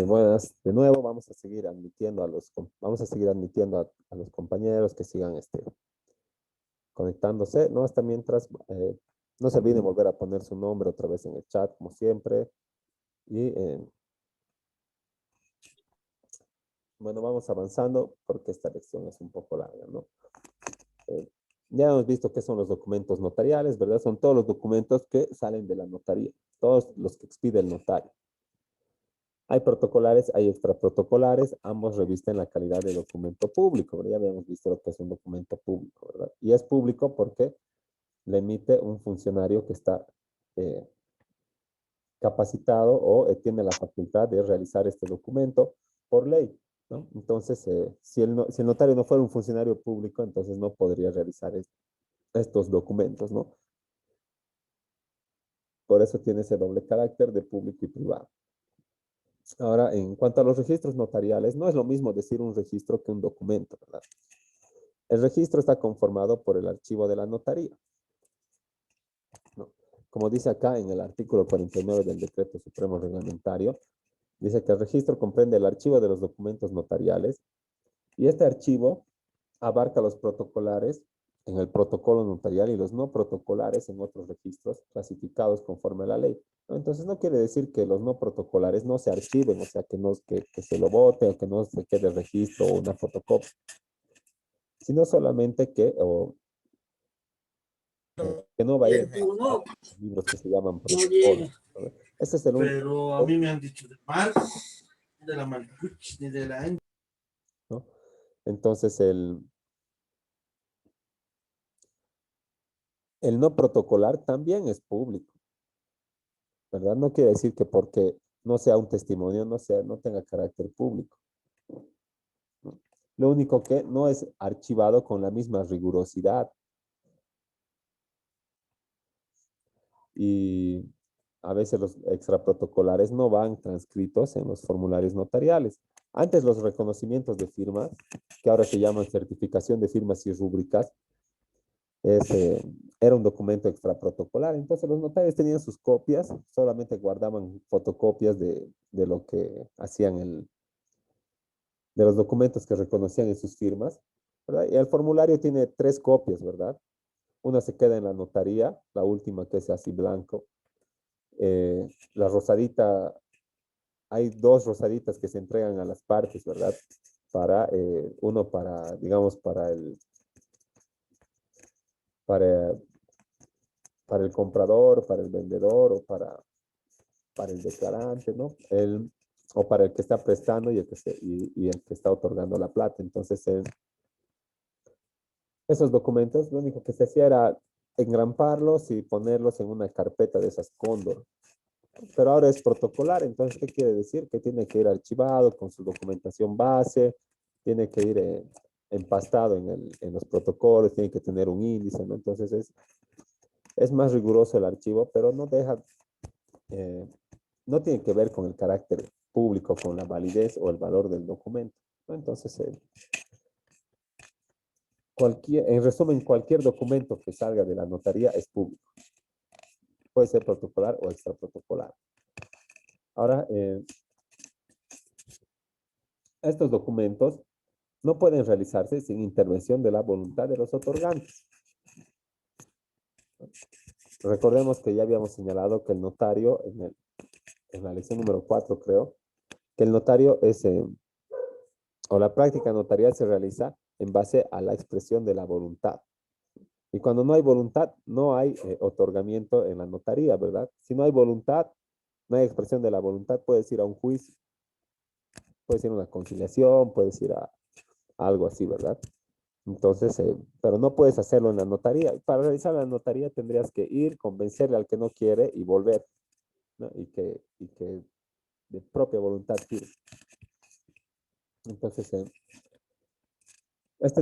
Buenas, de nuevo vamos a seguir admitiendo a los compañeros que sigan conectándose, ¿no? Hasta mientras, no se olviden volver a poner su nombre otra vez en el chat, como siempre. Y bueno, vamos avanzando porque esta lección es un poco larga, ¿no? Eh, ya hemos visto qué son los documentos notariales, ¿verdad? Son todos los documentos que salen de la notaría, todos los que expide el notario. Hay protocolares, hay extraprotocolares, ambos revisten la calidad de documento público, ¿verdad? Ya habíamos visto lo que es un documento público, ¿verdad? Y es público porque le emite un funcionario que está eh, capacitado o tiene la facultad de realizar este documento por ley, ¿no? Entonces, si el notario no fuera un funcionario público, entonces no podría realizar estos documentos, ¿no? Por eso tiene ese doble carácter de público y privado. Ahora, en cuanto a los registros notariales, no es lo mismo decir un registro que un documento, ¿verdad? El registro está conformado por el archivo de la notaría, ¿no? Como dice acá en el artículo 49 del Decreto Supremo Reglamentario, dice que el registro comprende el archivo de los documentos notariales y este archivo abarca los protocolares en el protocolo notarial y los no protocolares en otros registros clasificados conforme a la ley, ¿no? Entonces no quiere decir que los no protocolares no se archiven, o sea, que se lo vote o que no se quede registro o una fotocopia, sino solamente que no vaya a libros que se llaman protocolos, ¿no? Ese es el único, Pero a mí me han dicho de Marx, de la Malkuch, ni de la... ¿no? Entonces el no protocolar también es público, ¿verdad? No quiere decir que porque no sea un testimonio, no tenga carácter público, ¿no? Lo único que no es archivado con la misma rigurosidad. Y a veces los extraprotocolares no van transcritos en los formularios notariales. Antes los reconocimientos de firmas, que ahora se llaman certificación de firmas y rúbricas, es, era un documento extraprotocolar. Entonces los notarios tenían sus copias, solamente guardaban fotocopias de lo que hacían de los documentos que reconocían en sus firmas, ¿verdad? Y el formulario tiene 3 copias, ¿verdad? Una se queda en la notaría, la última que es así blanco. La rosadita, hay 2 rosaditas que se entregan a las partes, ¿verdad? Uno para, digamos, para, para el comprador, para el vendedor o para el declarante, ¿no? O para el que está prestando y el que está otorgando la plata. Entonces, esos documentos, lo único que se hacía era engramparlos y ponerlos en una carpeta de esas Cóndor. Pero ahora es protocolar, entonces, ¿qué quiere decir? Que tiene que ir archivado con su documentación base, tiene que ir empastado en los protocolos, tiene que tener un índice, ¿no? Entonces es más riguroso el archivo, pero eh, no tiene que ver con el carácter público, con la validez o el valor del documento, ¿no? Entonces, en resumen, cualquier documento que salga de la notaría es público. Puede ser protocolar o extraprotocolar. Ahora, estos documentos no pueden realizarse sin intervención de la voluntad de los otorgantes. Recordemos que ya habíamos señalado que el notario, en la lección número 4 creo, que el notario o la práctica notarial se realiza en base a la expresión de la voluntad. Y cuando no hay voluntad, no hay otorgamiento en la notaría, ¿verdad? Si no hay voluntad, no hay expresión de la voluntad, puedes ir a un juicio, puedes ir a una conciliación, puedes ir a algo así, ¿verdad? Entonces, pero no puedes hacerlo en la notaría. Para realizar la notaría tendrías que ir, convencerle al que no quiere y volver, ¿no? Y que de propia voluntad firme. Entonces,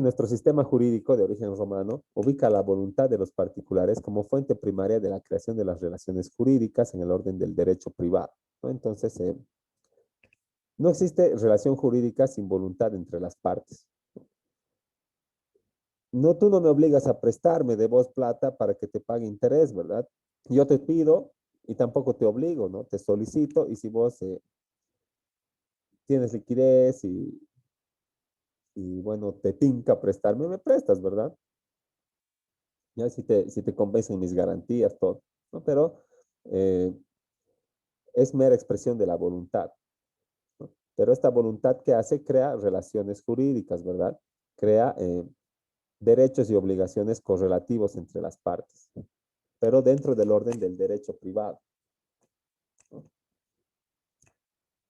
nuestro sistema jurídico de origen romano ubica la voluntad de los particulares como fuente primaria de la creación de las relaciones jurídicas en el orden del derecho privado, ¿no? Entonces, no existe relación jurídica sin voluntad entre las partes. No, tú no me obligas a prestarme de vos plata para que te pague interés, ¿verdad? Yo te pido y tampoco te obligo, ¿no? Te solicito y si vos tienes liquidez bueno, te tinca prestarme, me prestas, ¿verdad? Ya si te convencen mis garantías, todo, ¿no? Pero eh, es mera expresión de la voluntad, ¿no? Pero esta voluntad que hace, crea relaciones jurídicas, ¿verdad? Crea derechos y obligaciones correlativos entre las partes, pero dentro del orden del derecho privado, ¿no?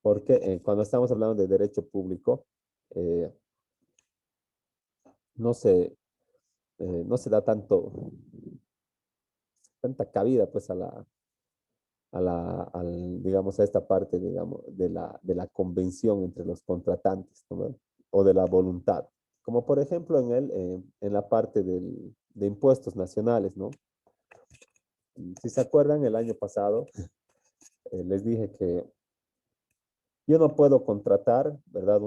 Porque cuando estamos hablando de derecho público, eh, no se, no se da tanta cabida pues digamos, a esta parte, digamos, de la convención entre los contratantes, ¿no? O de la voluntad. Como por ejemplo en la parte de impuestos nacionales, ¿no? Si se acuerdan, el año pasado les dije que yo no puedo contratar, ¿verdad?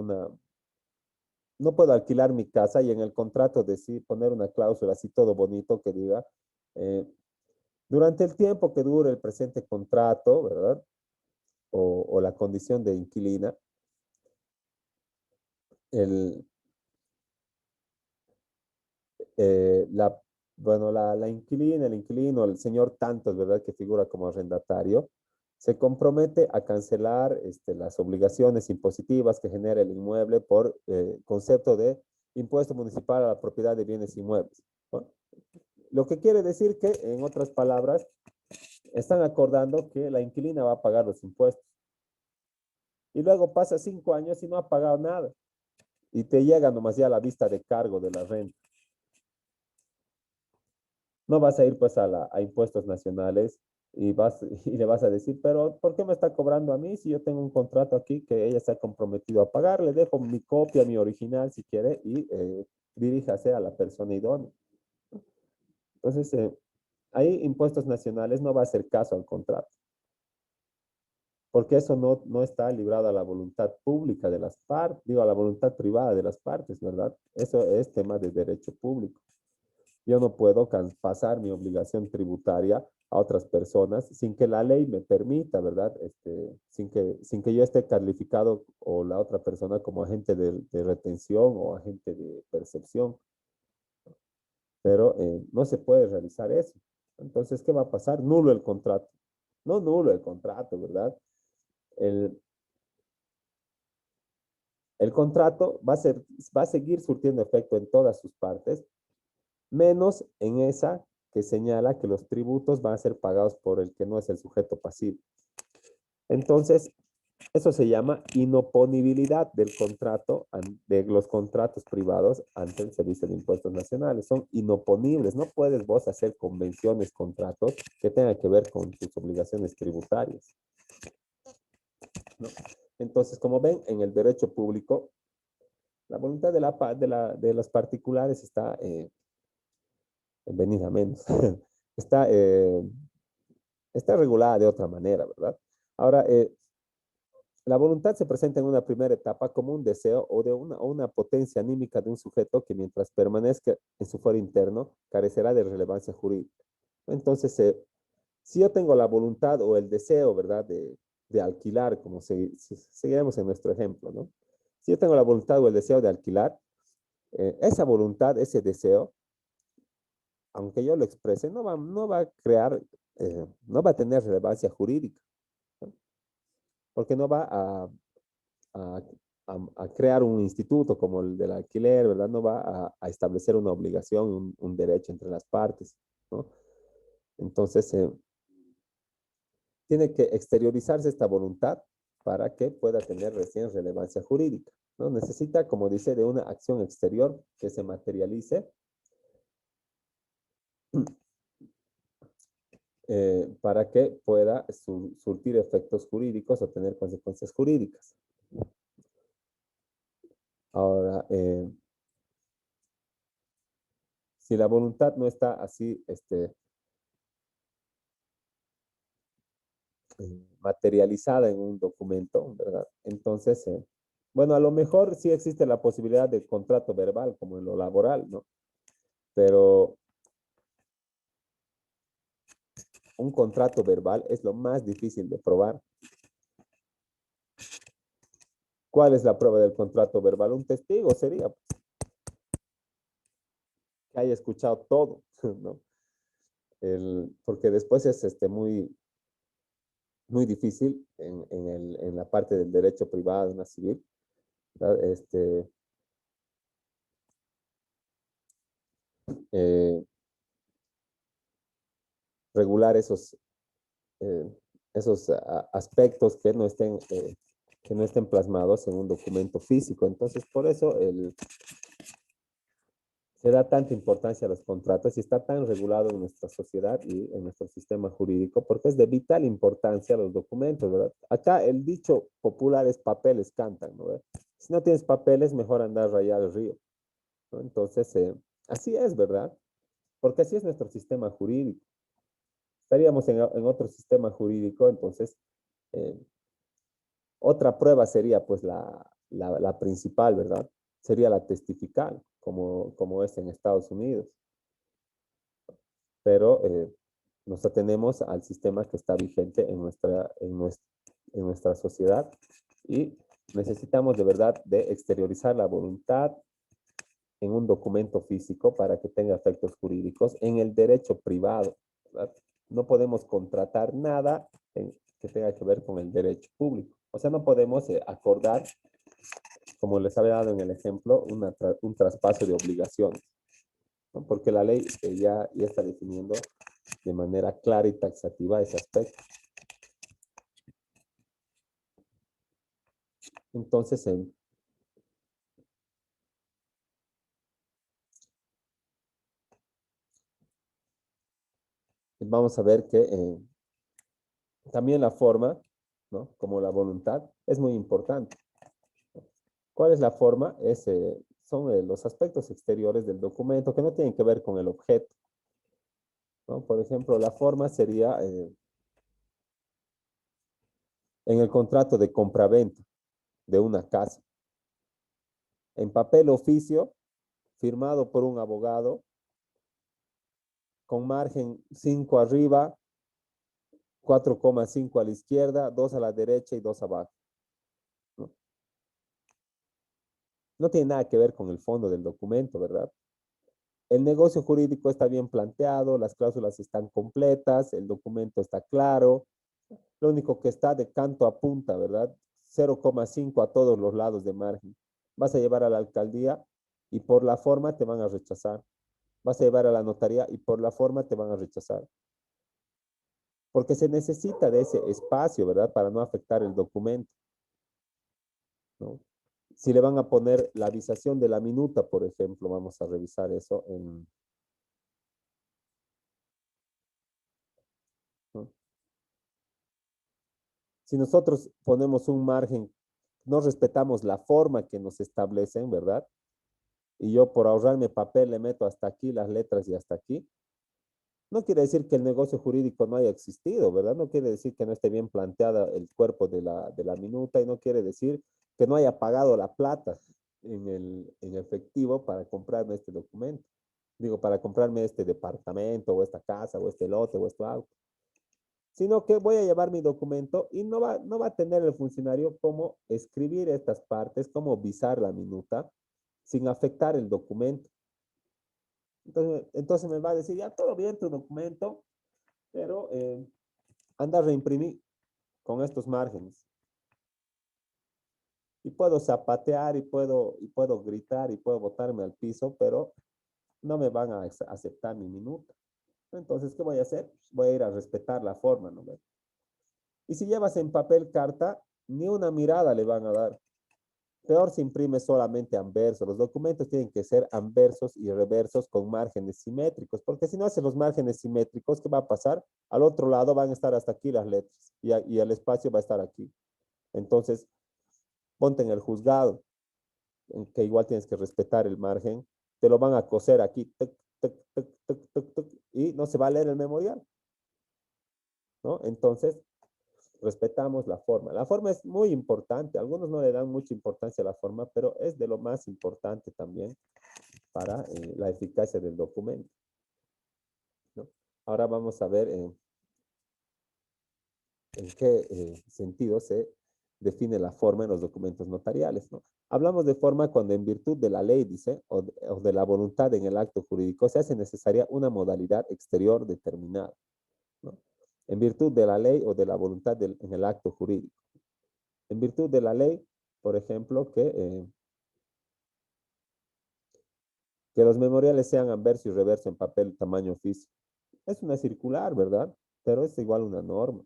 No puedo alquilar mi casa y en el contrato decir, poner una cláusula así todo bonito que diga, eh, durante el tiempo que dure el presente contrato, ¿verdad? O la condición de inquilina, el, la, bueno, la inquilina, el inquilino, el señor Tantos, ¿verdad? Que figura como arrendatario, se compromete a cancelar las obligaciones impositivas que genera el inmueble por concepto de impuesto municipal a la propiedad de bienes inmuebles, ¿no? Lo que quiere decir que, en otras palabras, están acordando que la inquilina va a pagar los impuestos. Y luego pasa 5 años y no ha pagado nada. Y te llega nomás ya la vista de cargo de la renta. No vas a ir pues a impuestos nacionales y le vas a decir, pero ¿por qué me está cobrando a mí si yo tengo un contrato aquí que ella se ha comprometido a pagar? Le dejo mi copia, mi original si quiere y diríjase a la persona idónea. Entonces, ahí impuestos nacionales no va a hacer caso al contrato, porque eso no está librado a la voluntad pública de las partes, digo, a la voluntad privada de las partes, ¿verdad? Eso es tema de derecho público. Yo no puedo pasar mi obligación tributaria a otras personas sin que la ley me permita, ¿verdad? Sin que yo esté calificado o la otra persona como agente de retención o agente de percepción. Pero no se puede realizar eso. Entonces, ¿qué va a pasar? Nulo el contrato. No nulo el contrato, ¿verdad? El, el contrato va a seguir surtiendo efecto en todas sus partes, menos en esa que señala que los tributos van a ser pagados por el que no es el sujeto pasivo. Entonces, eso se llama inoponibilidad del contrato, de los contratos privados ante el Servicio de Impuestos Nacionales. Son inoponibles. No puedes vos hacer convenciones, contratos que tengan que ver con tus obligaciones tributarias, ¿no? Entonces, como ven, en el derecho público, la voluntad de los particulares está venida menos. está, está regulada de otra manera, ¿verdad? Ahora, la voluntad se presenta en una primera etapa como un deseo o una potencia anímica de un sujeto que mientras permanezca en su fuero interno carecerá de relevancia jurídica. Entonces, si yo tengo la voluntad o el deseo, ¿verdad?, de alquilar, como si seguiremos en nuestro ejemplo, ¿no? Si yo tengo la voluntad o el deseo de alquilar, esa voluntad, ese deseo, aunque yo lo exprese, no va a crear, no va a tener relevancia jurídica, ¿no? Porque no va a, a crear un instituto como el del alquiler, ¿verdad? No va a establecer una obligación, un derecho entre las partes, ¿no? Entonces, tiene que exteriorizarse esta voluntad para que pueda tener recién relevancia jurídica, ¿no? Necesita, como dice, de una acción exterior que se materialice para que pueda surtir efectos jurídicos o tener consecuencias jurídicas. Ahora, si la voluntad no está así, materializada en un documento, ¿verdad? Entonces, bueno, a lo mejor sí existe la posibilidad de contrato verbal, como en lo laboral, ¿no? Pero un contrato verbal es lo más difícil de probar. ¿Cuál es la prueba del contrato verbal? Un testigo sería, pues, que haya escuchado todo, ¿no? Porque después es muy difícil en la parte del derecho privado, en la civil, ¿verdad? Eh, regular eh, esos aspectos que no estén plasmados en un documento físico. Entonces, por eso se da tanta importancia a los contratos y está tan regulado en nuestra sociedad y en nuestro sistema jurídico, porque es de vital importancia los documentos, ¿verdad? Acá el dicho popular es papeles cantan, ¿no? Si no tienes papeles, mejor andar rayar el río, ¿no? Entonces, así es, ¿verdad? Porque así es nuestro sistema jurídico. Estaríamos en otro sistema jurídico, entonces, eh, otra prueba sería, pues, la principal, ¿verdad? Sería la testifical, como es en Estados Unidos. Pero nos atenemos al sistema que está vigente en nuestra sociedad y necesitamos de verdad de exteriorizar la voluntad en un documento físico para que tenga efectos jurídicos en el derecho privado, ¿verdad? No podemos contratar nada que tenga que ver con el derecho público. O sea, no podemos acordar, como les había dado en el ejemplo, un traspaso de obligaciones, ¿no? Porque la ley ya está definiendo de manera clara y taxativa ese aspecto. Entonces, vamos a ver que también la forma, ¿no? Como la voluntad, es muy importante. ¿Cuál es la forma? Son los aspectos exteriores del documento que no tienen que ver con el objeto, ¿no? Por ejemplo, la forma sería en el contrato de compraventa de una casa, en papel oficio, firmado por un abogado, con margen 5 arriba, 4,5 a la izquierda, 2 a la derecha y 2 abajo, ¿no? No tiene nada que ver con el fondo del documento, ¿verdad? El negocio jurídico está bien planteado, las cláusulas están completas, el documento está claro, lo único que está de canto a punta, ¿verdad? 0,5 a todos los lados de margen. Vas a llevar a la alcaldía y por la forma te van a rechazar. Vas a llevar a la notaría y por la forma te van a rechazar. Porque se necesita de ese espacio, ¿verdad? Para no afectar el documento, ¿no? Si le van a poner la avisación de la minuta, por ejemplo, vamos a revisar eso ¿no? Si nosotros ponemos un margen, no respetamos la forma que nos establecen, ¿verdad? Y yo por ahorrarme papel le meto hasta aquí las letras y hasta aquí, no quiere decir que el negocio jurídico no haya existido, ¿verdad? No quiere decir que no esté bien planteada el cuerpo de la minuta y no quiere decir que no haya pagado la plata en efectivo para comprarme este documento. Digo, para comprarme este departamento o esta casa o este lote o este auto. Sino que voy a llevar mi documento y no va a tener el funcionario cómo escribir estas partes, cómo visar la minuta sin afectar el documento. Entonces me va a decir, ya todo bien tu documento, pero anda a reimprimir con estos márgenes. Y puedo zapatear y puedo gritar y puedo botarme al piso, pero no me van a aceptar mi minuta. Entonces, ¿qué voy a hacer? Voy a ir a respetar la forma, ¿no? Y si llevas en papel carta, ni una mirada le van a dar. Peor si imprime solamente anversos. Los documentos tienen que ser anversos y reversos con márgenes simétricos, porque si no hace los márgenes simétricos, ¿qué va a pasar? Al otro lado van a estar hasta aquí las letras y el espacio va a estar aquí. Entonces, ponte en el juzgado, en que igual tienes que respetar el margen, te lo van a coser aquí, tuc, tuc, tuc, tuc, tuc, tuc, y no se va a leer el memorial, ¿no? Entonces, respetamos la forma. La forma es muy importante. Algunos no le dan mucha importancia a la forma, pero es de lo más importante también para la eficacia del documento, ¿no? Ahora vamos a ver en qué sentido se define la forma en los documentos notariales, ¿no? Hablamos de forma cuando en virtud de la ley, dice, o de la voluntad en el acto jurídico, se hace necesaria una modalidad exterior determinada, ¿no? En virtud de la ley o de la voluntad en el acto jurídico. En virtud de la ley, por ejemplo, que los memoriales sean anverso y reverso en papel tamaño oficio. Es una circular, ¿verdad? Pero es igual una norma.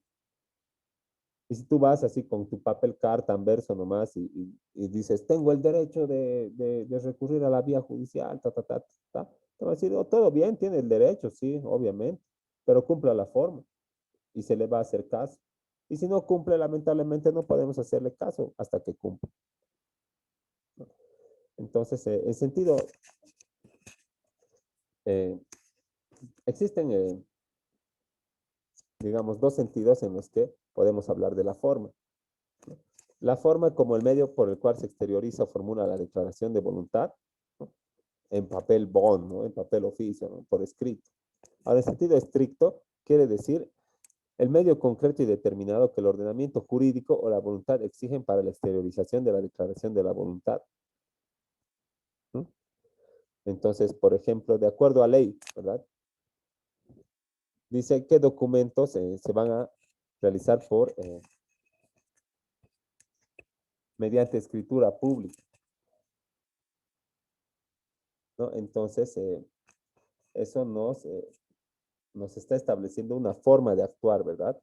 Y si tú vas así con tu papel carta anverso nomás y dices, tengo el derecho de recurrir a la vía judicial, te va a decir, oh, todo bien, tiene el derecho, sí, obviamente, pero cumpla la forma y se le va a hacer caso. Y si no cumple, lamentablemente no podemos hacerle caso hasta que cumpla. Entonces, en sentido, eh, existen, digamos, dos sentidos en los que podemos hablar de la forma. La forma como el medio por el cual se exterioriza o formula la declaración de voluntad, ¿no? En papel bond, ¿no? En papel oficio, ¿no? Por escrito. Ahora, en sentido estricto, quiere decir el medio concreto y determinado que el ordenamiento jurídico o la voluntad exigen para la exteriorización de la declaración de la voluntad, ¿no? Entonces, por ejemplo, de acuerdo a ley, ¿verdad? Dice qué documentos se van a realizar mediante escritura pública, ¿no? Entonces, eso nos está estableciendo una forma de actuar, ¿verdad?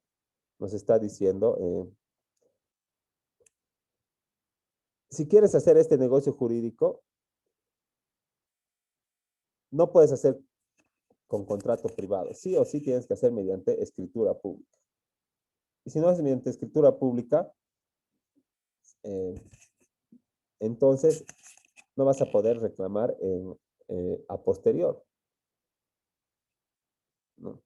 Nos está diciendo, si quieres hacer este negocio jurídico, no puedes hacer con contrato privado. Sí o sí tienes que hacer mediante escritura pública. Y si no es mediante escritura pública, eh, entonces no vas a poder reclamar a posterior, ¿no?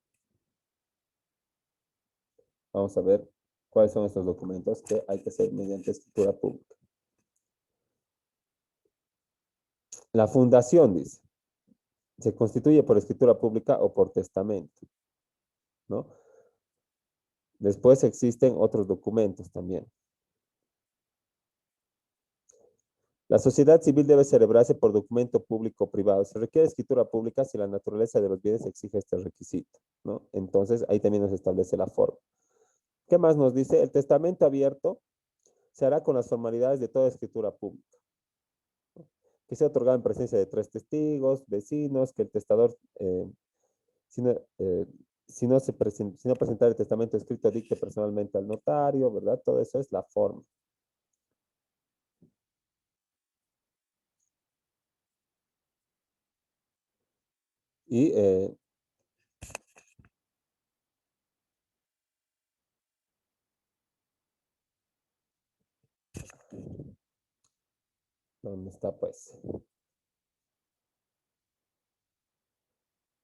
Vamos a ver cuáles son estos documentos que hay que hacer mediante escritura pública. La fundación, dice, se constituye por escritura pública o por testamento, ¿no? Después existen otros documentos también. La sociedad civil debe celebrarse por documento público o privado. Se requiere escritura pública si la naturaleza de los bienes exige este requisito, ¿no? Entonces, ahí también nos establece la forma. ¿Qué más nos dice? El testamento abierto se hará con las formalidades de toda escritura pública, ¿no? Que sea otorgado en presencia de 3 testigos, vecinos, que el testador, si no, si no presentar el testamento escrito, dicte personalmente al notario, ¿verdad? Todo eso es la forma. Y ¿dónde está pues?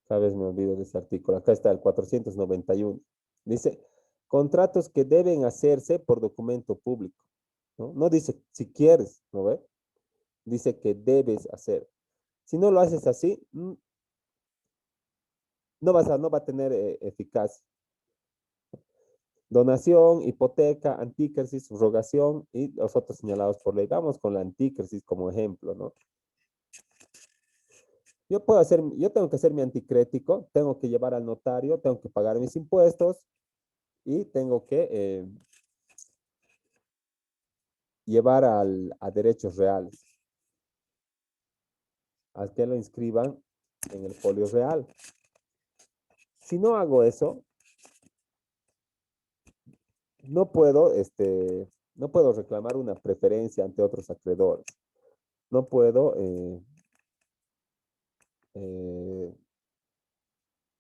Cada vez me olvido de ese artículo. Acá está el 491. Dice, contratos que deben hacerse por documento público, ¿no? No dice si quieres, ¿no ve? Dice que debes hacer. Si no lo haces así, no va a tener eficacia. Donación, hipoteca, antícresis, subrogación y los otros señalados por ley. Vamos con la antícresis como ejemplo, ¿no? Yo tengo que hacer mi anticrético, tengo que llevar al notario, tengo que pagar mis impuestos y tengo que llevar a derechos reales, al que lo inscriban en el folio real. Si no hago eso, no puedo, no puedo reclamar una preferencia ante otros acreedores. No puedo, eh,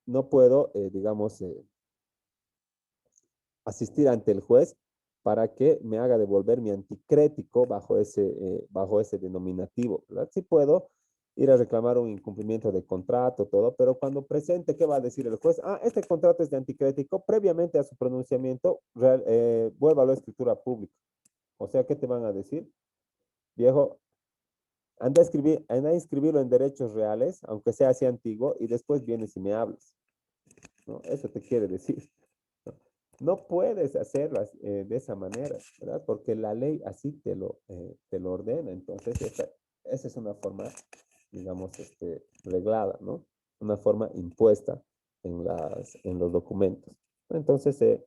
no puedo, digamos, asistir ante el juez para que me haga devolver mi anticrético bajo ese denominativo, ¿verdad? Sí puedo ir a reclamar un incumplimiento de contrato, todo, pero cuando presente, ¿qué va a decir el juez? Ah, este contrato es de anticrético, previamente a su pronunciamiento, vuélvalo a escritura pública. O sea, ¿qué te van a decir? Viejo, anda a inscribirlo en derechos reales, aunque sea así antiguo, y después vienes y me hablas, ¿no? Eso te quiere decir, ¿no? No puedes hacerlas de esa manera, ¿verdad? Porque la ley así te lo ordena. Entonces, esa es una forma, digamos, reglada, ¿no? Una forma impuesta en los documentos. Entonces,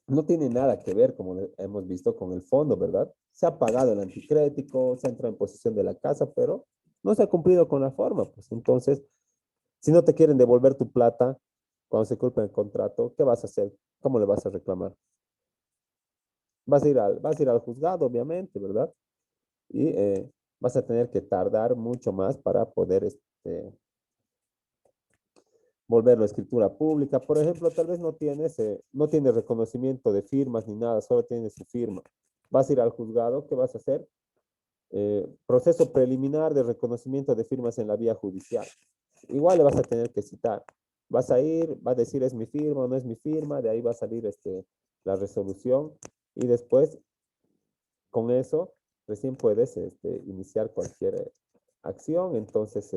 no tiene nada que ver, como hemos visto, con el fondo, ¿verdad? Se ha pagado el anticrético, se ha entrado en posesión de la casa, pero no se ha cumplido con la forma, pues entonces, si no te quieren devolver tu plata cuando se culpa el contrato, ¿qué vas a hacer? ¿Cómo le vas a reclamar? Vas a ir al juzgado, obviamente, ¿verdad? Y vas a tener que tardar mucho más para poder volverlo a escritura pública. Por ejemplo, tal vez no tienes reconocimiento de firmas ni nada, solo tienes su firma. Vas a ir al juzgado, ¿qué vas a hacer? Proceso preliminar de reconocimiento de firmas en la vía judicial. Igual le vas a tener que citar. Vas a ir, va a decir es mi firma o no es mi firma, de ahí va a salir la resolución y después con eso recién puedes iniciar cualquier acción, entonces,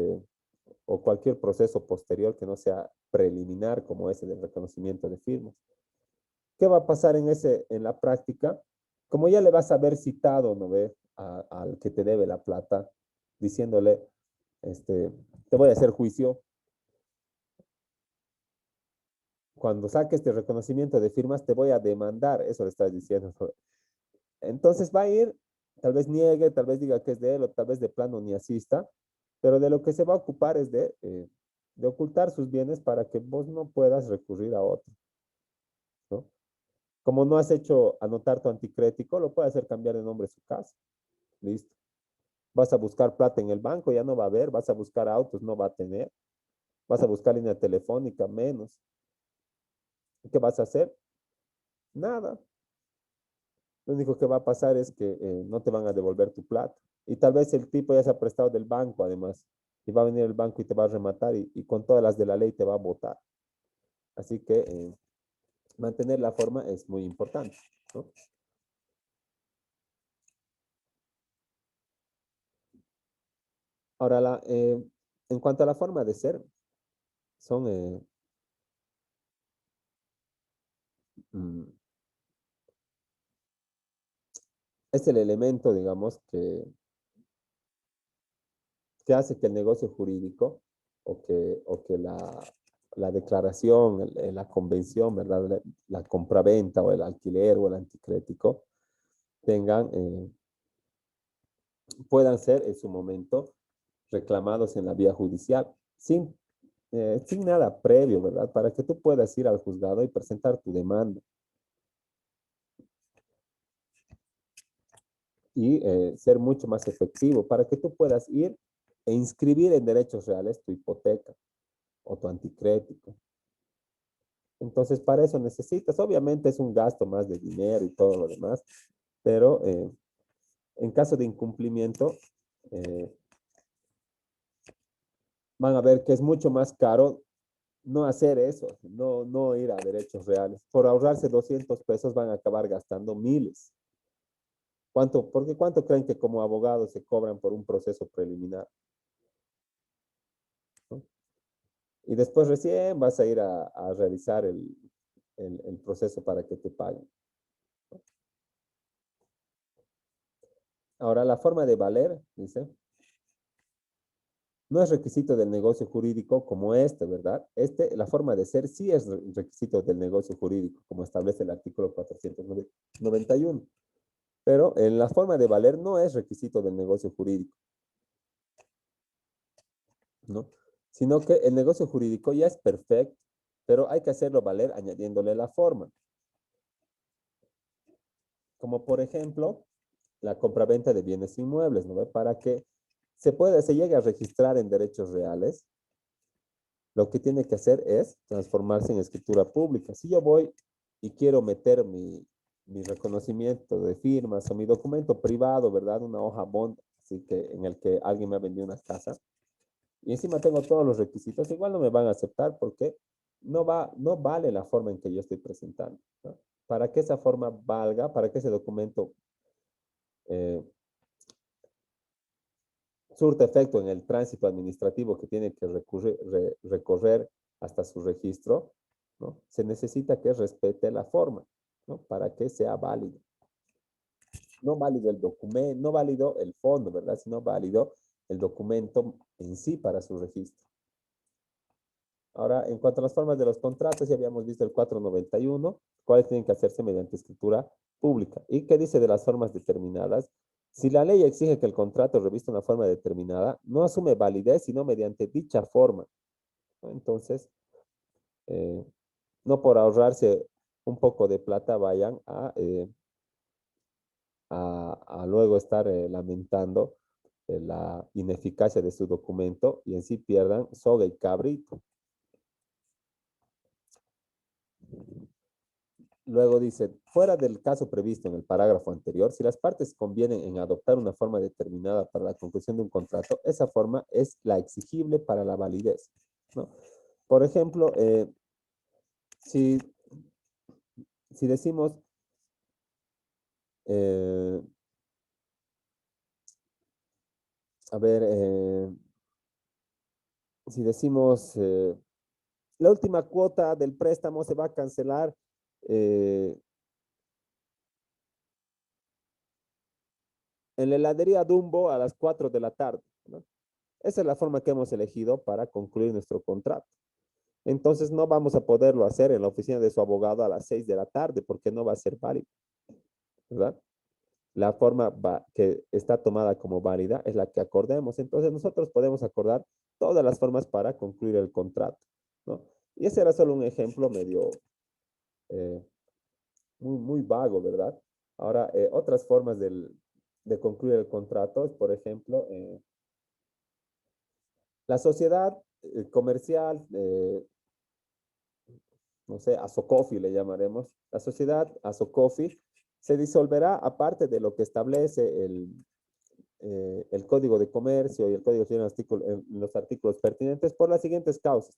o cualquier proceso posterior que no sea preliminar como ese del reconocimiento de firmas. ¿Qué va a pasar en la práctica? Como ya le vas a haber citado, ¿no ve? Al que te debe la plata, diciéndole, te voy a hacer juicio. Cuando saques este reconocimiento de firmas, te voy a demandar, eso le estás diciendo. Entonces va a ir, tal vez niegue, tal vez diga que es de él, o tal vez de plano ni asista, pero de lo que se va a ocupar es de ocultar sus bienes para que vos no puedas recurrir a otro, ¿no? Como no has hecho anotar tu anticrético, lo puede hacer cambiar de nombre su casa. Listo. Vas a buscar plata en el banco, ya no va a haber, vas a buscar autos, no va a tener, vas a buscar línea telefónica, menos. ¿Qué vas a hacer? Nada. Lo único que va a pasar es que no te van a devolver tu plata. Y tal vez el tipo ya se ha prestado del banco, además. Y va a venir el banco y te va a rematar y con todas las de la ley te va a votar. Así que mantener la forma es muy importante, ¿no? Ahora, en cuanto a la forma de ser, son, mm, es el elemento, digamos, que hace que el negocio jurídico o que la declaración, la convención, ¿verdad? La compraventa o el alquiler o el anticrético tengan, puedan ser en su momento reclamados en la vía judicial sin nada previo, ¿verdad? Para que tú puedas ir al juzgado y presentar tu demanda y ser mucho más efectivo, para que tú puedas ir e inscribir en derechos reales tu hipoteca o tu anticrético. Entonces, para eso necesitas, obviamente es un gasto más de dinero y todo lo demás, pero en caso de incumplimiento, eh, van a ver que es mucho más caro no hacer eso, no ir a derechos reales. Por ahorrarse 200 pesos van a acabar gastando miles. ¿Porque cuánto creen que como abogados se cobran por un proceso preliminar? ¿No? Y después recién vas a ir a realizar el proceso para que te paguen. Ahora, la forma de valer, dice, no es requisito del negocio jurídico como ¿verdad? La forma de ser sí es requisito del negocio jurídico, como establece el artículo 491. Pero en la forma de valer no es requisito del negocio jurídico, ¿no? Sino que el negocio jurídico ya es perfecto, pero hay que hacerlo valer añadiéndole la forma. Como por ejemplo, la compraventa de bienes inmuebles, ¿no? Para que se llegue a registrar en derechos reales, lo que tiene que hacer es transformarse en escritura pública. Si yo voy y quiero meter mi reconocimiento de firmas o mi documento privado, ¿verdad? Una hoja bond, así que en el que alguien me ha vendido una casa, y encima tengo todos los requisitos, igual no me van a aceptar porque no vale la forma en que yo estoy presentando, ¿no? Para que esa forma valga, para que ese documento eh, surte efecto en el tránsito administrativo que tiene que recorrer hasta su registro, ¿no? Se necesita que respete la forma, ¿no? Para que sea válido. No válido el documento, no válido el fondo, ¿verdad? Sino válido el documento en sí para su registro. Ahora, en cuanto a las formas de los contratos, ya habíamos visto el 491, cuáles tienen que hacerse mediante escritura pública. ¿Y qué dice de las formas determinadas? Si la ley exige que el contrato revista una forma determinada, no asume validez, sino mediante dicha forma, ¿no? Entonces, no por ahorrarse un poco de plata vayan a luego estar lamentando la ineficacia de su documento y en sí pierdan soga y cabrito. Luego dice, fuera del caso previsto en el parágrafo anterior, si las partes convienen en adoptar una forma determinada para la conclusión de un contrato, esa forma es la exigible para la validez, ¿no? Por ejemplo, si, si decimos, a ver, si decimos, la última cuota del préstamo se va a cancelar en la heladería Dumbo a las 4 de la tarde, ¿no? Esa es la forma que hemos elegido para concluir nuestro contrato. Entonces no vamos a poderlo hacer en la oficina de su abogado a las 6 de la tarde porque no va a ser válido, ¿verdad? La forma que está tomada como válida es la que acordemos. Entonces nosotros podemos acordar todas las formas para concluir el contrato, ¿no? Y ese era solo un ejemplo medio, eh, muy vago, ¿verdad? Ahora, otras formas de concluir el contrato es, por ejemplo, la sociedad comercial, no sé, Asocofi le llamaremos, la sociedad Asocofi se disolverá aparte de lo que establece el Código de Comercio y el Código Civil en los artículos pertinentes por las siguientes causas,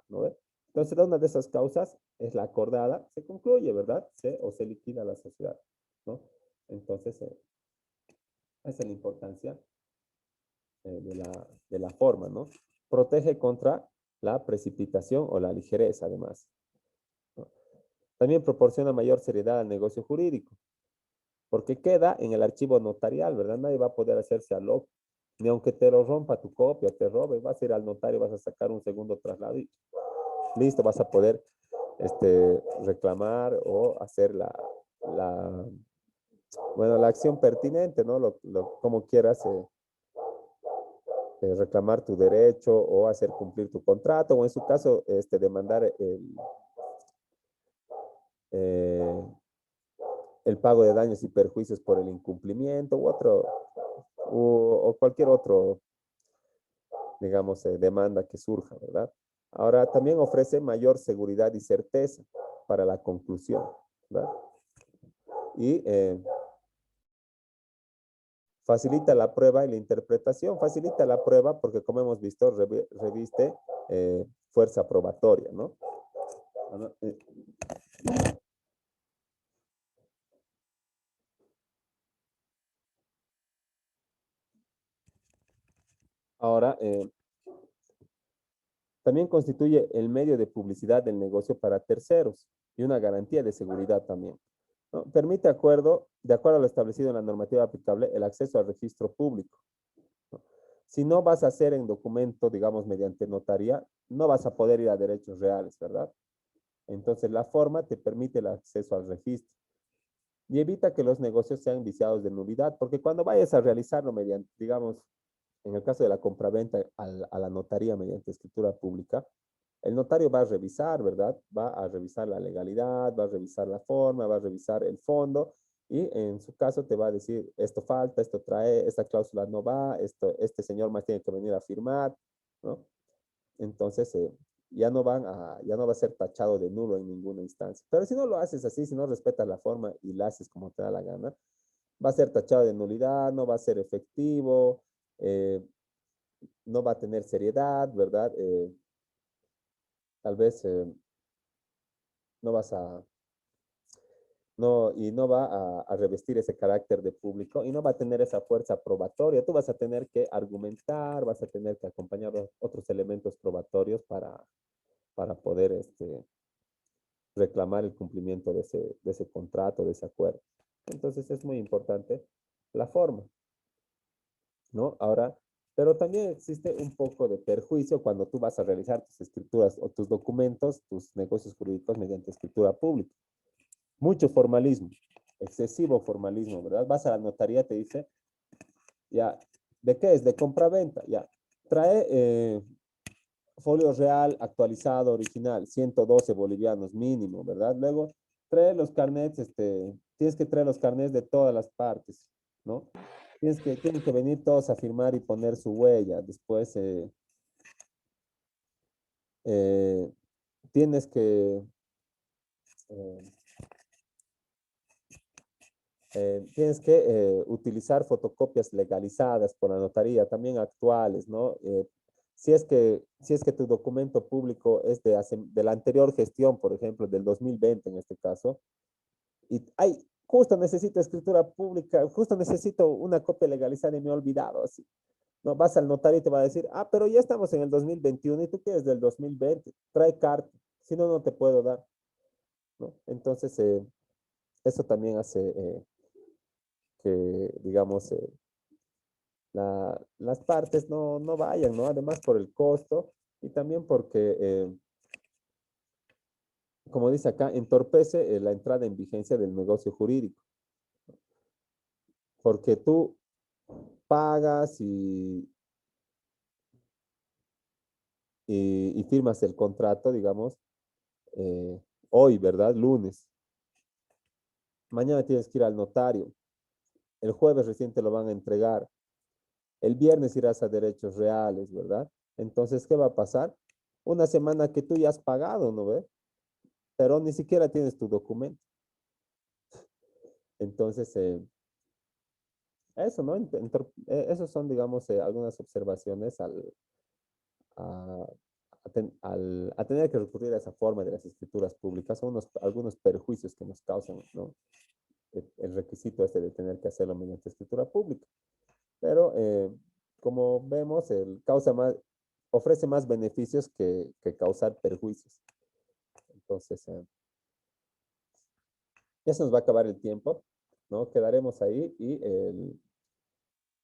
¿no ve? Entonces, una de esas causas es la acordada, se concluye, ¿verdad? O se liquida la sociedad, ¿no? Entonces, esa es la importancia de la forma, ¿no? Protege contra la precipitación o la ligereza, además, ¿no? También proporciona mayor seriedad al negocio jurídico, porque queda en el archivo notarial, ¿verdad? Nadie va a poder hacerse a loco, ni aunque te lo rompa tu copia, te robe, vas a ir al notario, vas a sacar un segundo traslado y listo, vas a poder reclamar o hacer bueno, la acción pertinente, ¿no? Como quieras reclamar tu derecho o hacer cumplir tu contrato, o en su caso, demandar eh, el pago de daños y perjuicios por el incumplimiento o cualquier otro, digamos, demanda que surja, ¿verdad? Ahora, también ofrece mayor seguridad y certeza para la conclusión, ¿verdad? Y facilita la prueba y la interpretación. Facilita la prueba porque, como hemos visto, reviste fuerza probatoria, ¿no? Ahora, también constituye el medio de publicidad del negocio para terceros y una garantía de seguridad también, ¿no? Permite de acuerdo a lo establecido en la normativa aplicable, el acceso al registro público, ¿no? Si no vas a hacer en documento, digamos, mediante notaría, no vas a poder ir a derechos reales, ¿verdad? Entonces, la forma te permite el acceso al registro y evita que los negocios sean viciados de nulidad, porque cuando vayas a realizarlo mediante, digamos, en el caso de la compraventa a la notaría mediante escritura pública, el notario va a revisar, ¿verdad? Va a revisar la legalidad, va a revisar la forma, va a revisar el fondo y en su caso te va a decir, esto falta, esto trae, esta cláusula no va, este señor más tiene que venir a firmar, ¿no? Entonces, ya no va a ser tachado de nulo en ninguna instancia. Pero si no lo haces así, si no respetas la forma y la haces como te da la gana, va a ser tachado de nulidad, no va a ser efectivo, no va a tener seriedad, ¿verdad? Tal vez no vas a, no, y no va a revestir ese carácter de público y no va a tener esa fuerza probatoria. Tú vas a tener que argumentar, vas a tener que acompañar otros elementos probatorios para poder reclamar el cumplimiento de ese contrato, de ese acuerdo. Entonces es muy importante la forma, ¿no? Ahora, pero también existe un poco de perjuicio cuando tú vas a realizar tus escrituras o tus documentos, tus negocios jurídicos mediante escritura pública. Mucho formalismo, excesivo formalismo, ¿verdad? Vas a la notaría, te dice, ya, ¿de qué es? De compra-venta, ya. Trae folio real actualizado, original, 112 bolivianos mínimo, ¿verdad? Luego, trae los carnets, tienes que traer los carnets de todas las partes, ¿no? Tienen que venir todos a firmar y poner su huella. Después, eh, tienes que, eh, utilizar fotocopias legalizadas por la notaría, también actuales, ¿no? Si es que tu documento público es de la anterior gestión, por ejemplo, del 2020 en este caso, y ay, justo necesito escritura pública, justo necesito una copia legalizada y me he olvidado, así. No, vas al notario y te va a decir, ah, pero ya estamos en el 2021 y tú quieres del 2020, trae carta, si no, no te puedo dar, ¿no? Entonces, eso también hace que, digamos, las partes no vayan, ¿no? Además por el costo y también porque, como dice acá, entorpece la entrada en vigencia del negocio jurídico. Porque tú pagas y firmas el contrato, digamos, hoy, ¿verdad? Lunes. Mañana tienes que ir al notario. El jueves recién te lo van a entregar. El viernes irás a derechos reales, ¿verdad? Entonces, ¿qué va a pasar? Una semana que tú ya has pagado, ¿no ves? Pero ni siquiera tienes tu documento. Entonces, eso, ¿no? Esos son, digamos, algunas observaciones a, a tener que recurrir a esa forma de las escrituras públicas. Son algunos perjuicios que nos causan, ¿no? El requisito de tener que hacerlo mediante escritura pública. Pero, como vemos, ofrece más beneficios que causar perjuicios. Entonces, ya se nos va a acabar el tiempo, ¿no? Quedaremos ahí y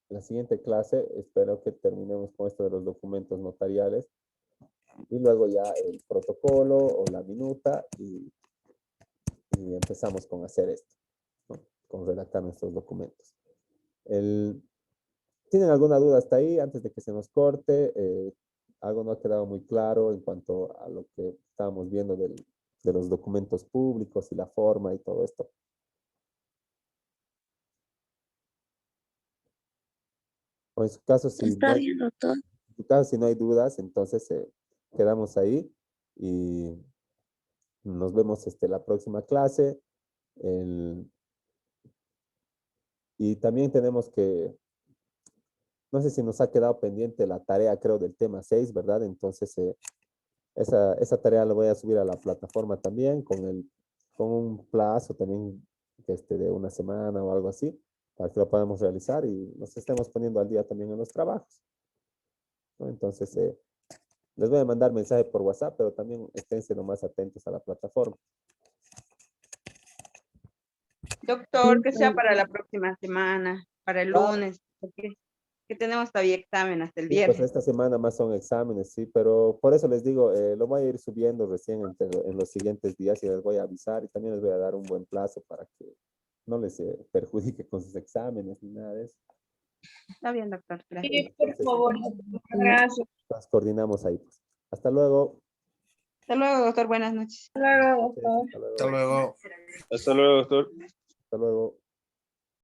la siguiente clase espero que terminemos con esto de los documentos notariales y luego ya el protocolo o la minuta y empezamos con hacer esto, ¿no? Con redactar nuestros documentos. ¿Tienen alguna duda hasta ahí antes de que se nos corte? Algo no ha quedado muy claro en cuanto a lo que estábamos viendo de los documentos públicos y la forma y todo esto. O en su caso, Está bien, doctor. en su caso, si no hay dudas, entonces quedamos ahí y nos vemos la próxima clase. Y también tenemos que, no sé si nos ha quedado pendiente la tarea, creo, del tema 6, ¿verdad? Entonces, esa tarea la voy a subir a la plataforma también con un plazo también de una semana o algo así, para que lo podamos realizar y nos estemos poniendo al día también en los trabajos, ¿no? Entonces, les voy a mandar mensaje por WhatsApp, pero también esténse nomás atentos a la plataforma. Doctor, que sea para la próxima semana, para el lunes, porque que tenemos todavía examen hasta el Sí, pues viernes. esta semana más son exámenes, sí, pero por eso les digo, lo voy a ir subiendo recién en los siguientes días y les voy a avisar y también les voy a dar un buen plazo para que no les perjudique con sus exámenes ni nada de eso. Está bien, doctor. Gracias. Sí, por Entonces, favor. Gracias. nos coordinamos ahí, pues. Hasta luego. Hasta luego, doctor. Buenas noches. Hasta luego, doctor. Hasta luego. Hasta luego. Hasta luego, doctor. Hasta luego.